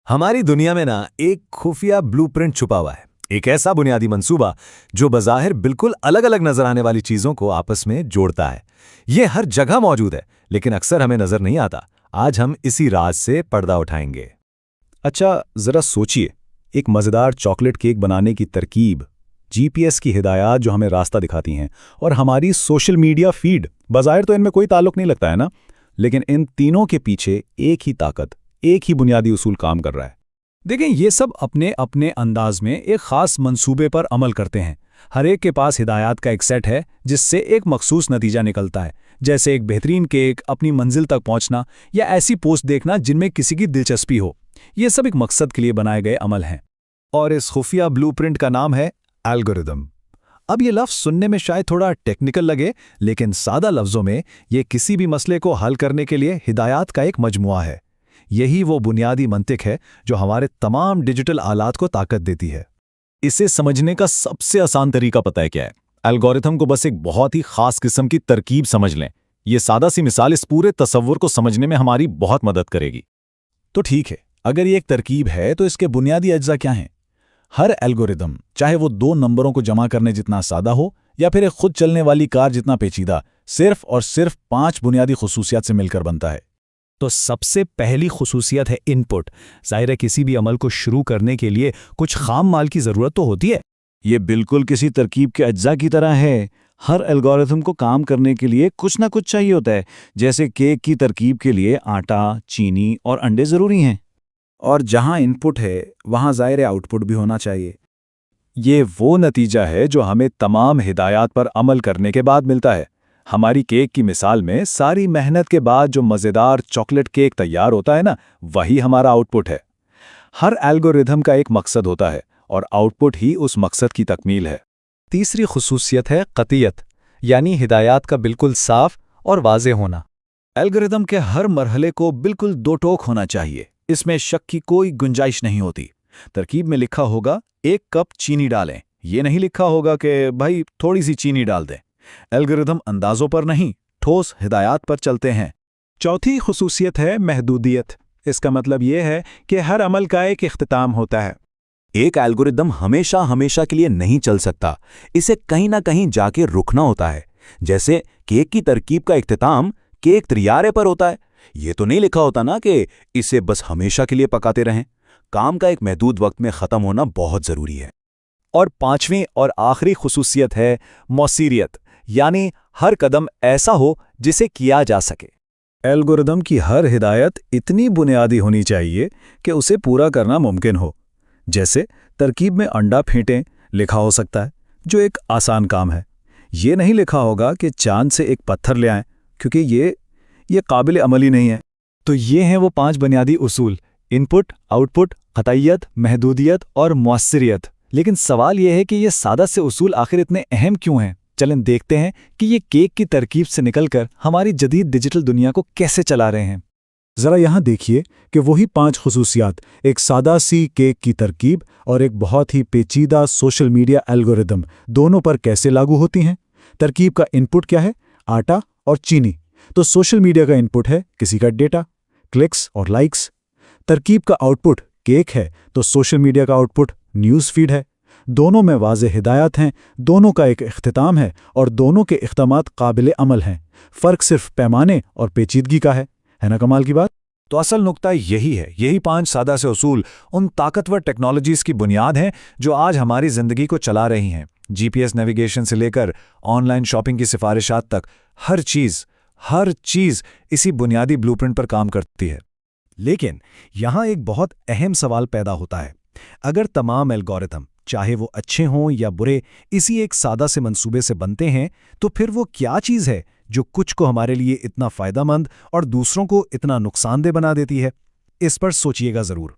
हमारी दुनिया में ना एक खुफिया ब्लूप्रिंट छुपा हुआ है। एक ऐसा बुनियादी मंसूबा जो बज़ाहिर बिल्कुल अलग अलग नजर आने वाली चीजों को आपस में जोड़ता है। ये हर जगह मौजूद है, लेकिन अक्सर हमें नजर नहीं आता। आज हम इसी राज से पर्दा उठाएंगे। अच्छा, जरा सोचिए, एक मज़ेदार चॉकलेट केक बनाने की तरकीब, जीपीएस की हिदायत जो हमें रास्ता दिखाती हैं, और हमारी सोशल मीडिया फीड। बज़ाहिर तो इनमें कोई ताल्लुक नहीं लगता है ना, लेकिन इन तीनों के पीछे एक ही ताकत, एक ही बुनियादी उसूल काम कर रहा है। देखें, ये सब अपने अपने अंदाज में एक खास मंसूबे पर अमल करते हैं। हर एक के पास हिदायत का एक सेट है जिससे एक मखसूस नतीजा निकलता है, जैसे एक बेहतरीन केक, अपनी मंजिल तक पहुंचना, या ऐसी पोस्ट देखना जिनमें किसी की दिलचस्पी हो। ये सब एक मकसद के लिए बनाए गए अमल हैं। और इस खुफिया ब्लूप्रिंट का नाम है एल्गोरिदम। अब ये लफ्ज़ सुनने में शायद थोड़ा टेक्निकल लगे, लेकिन सादा लफ्ज़ों में ये किसी भी मसले को हल करने के लिए हिदायत का एक मजमुआ है। यही वो बुनियादी मंतिक है जो हमारे तमाम डिजिटल आलात को ताकत देती है। इसे समझने का सबसे आसान तरीका पता है क्या है? एल्गोरिथम को बस एक बहुत ही खास किस्म की तरकीब समझ लें। ये सादा सी मिसाल इस पूरे तसव्वुर को समझने में हमारी बहुत मदद करेगी। तो ठीक है, अगर ये एक तरकीब है तो इसके बुनियादी अज्जा क्या हैं? हर एल्गोरिदम, चाहे वो 2 नंबरों को जमा करने जितना सादा हो या फिर एक खुद चलने वाली कार जितना पेचीदा, सिर्फ और सिर्फ 5 बुनियादी खुसूसियात से मिलकर बनता है। तो सबसे पहली खुसूसियत है इनपुट। ज़ाहिर है, किसी भी अमल को शुरू करने के लिए कुछ खाम माल की ज़रूरत तो होती है। ये बिल्कुल किसी तरकीब के अज्जा की तरह है। हर एल्गोरिथम को काम करने के लिए कुछ ना कुछ चाहिए होता है। जैसे केक की तरकीब के लिए आटा, चीनी और अंडे ज़रूरी हैं। और जहां इनपुट है वहां ज़ाहिर आउटपुट भी होना चाहिए। ये वो नतीजा है जो हमें तमाम हिदायत पर अमल करने के बाद मिलता है। हमारी केक की मिसाल में सारी मेहनत के बाद जो मज़ेदार चॉकलेट केक तैयार होता है ना, वही हमारा आउटपुट है। हर एल्गोरिथम का एक मकसद होता है और आउटपुट ही उस मकसद की तकमील है। तीसरी खुसूसियत है क़तियत, यानी हिदायत का बिल्कुल साफ और वाज़ेह होना। एल्गोरिथम के हर मरहले को बिल्कुल दो टोक होना चाहिए। इसमें शक की कोई गुंजाइश नहीं होती। तरकीब में लिखा होगा 1 कप चीनी डालें, ये नहीं लिखा होगा कि भाई थोड़ी सी चीनी डाल दें। एल्गोरिथम अंदाजों पर नहीं, ठोस हिदायत पर चलते हैं। चौथी खुसूसियत है महदूदियत। इसका मतलब ये है कि हर अमल का एक इख्तिताम होता है। एक एल्गोरिदम हमेशा हमेशा के लिए नहीं चल सकता। इसे कहीं ना कहीं जाके रुकना होता है। जैसे केक की तरकीब का इख्तिताम केक तैयारे पर होता है। ये तो नहीं लिखा होता ना कि इसे बस हमेशा के लिए पकाते रहें। काम का एक महदूद वक्त में ख़त्म होना बहुत ज़रूरी है। और 5वीं और आखिरी खुसूसियत है मौसीरियत, यानी हर कदम ऐसा हो जिसे किया जा सके। एल्गोरिदम की हर हिदायत इतनी बुनियादी होनी चाहिए कि उसे पूरा करना मुमकिन हो। जैसे तरकीब में अंडा फेंटें लिखा हो सकता है, जो एक आसान काम है। ये नहीं लिखा होगा कि चांद से एक पत्थर ले आएं, क्योंकि ये काबिल अमल ही नहीं है। तो ये हैं वो 5 बुनियादी उसूल: इनपुट, आउटपुट, क़तियत, महदूदियत और मौसीरियत। लेकिन सवाल यह है कि ये सादा से उसूल आखिर इतने अहम क्यों हैं? चलें देखते हैं कि ये केक की तरकीब से निकलकर हमारी जदीद डिजिटल दुनिया को कैसे चला रहे हैं। ज़रा यहाँ देखिए कि वही 5 खुसूसियात, एक सादा सी केक की तरकीब और एक बहुत ही पेचीदा सोशल मीडिया एल्गोरिदम, दोनों पर कैसे लागू होती हैं। तरकीब का इनपुट क्या है? आटा और चीनी। तो सोशल मीडिया का इनपुट है किसी का डेटा, क्लिक्स और लाइक्स। तरकीब का आउटपुट केक है, तो सोशल मीडिया का आउटपुट न्यूज़ फीड है। दोनों में वाज़ेह हिदायत हैं, दोनों का एक इख्तिताम है और दोनों के इख्तिमात काबिल अमल हैं। फ़र्क सिर्फ पैमाने और पेचीदगी का है ना कमाल की बात? तो असल नुक्ता यही है। यही 5 सादा से उसूल उन ताकतवर टेक्नोलॉजीज़ की बुनियाद हैं जो आज हमारी ज़िंदगी को चला रही हैं। जीपीएस नेविगेशन से लेकर ऑनलाइन शॉपिंग की सिफारिशात तक हर चीज़ इसी बुनियादी ब्लूप्रिंट पर काम करती है। लेकिन यहाँ एक बहुत अहम सवाल पैदा होता है। अगर तमाम एल्गोरिथम, चाहे वो अच्छे हों या बुरे, इसी एक सादा से मंसूबे से बनते हैं, तो फिर वो क्या चीज़ है जो कुछ को हमारे लिए इतना फ़ायदेमंद और दूसरों को इतना नुकसानदेह बना देती है? इस पर सोचिएगा ज़रूर।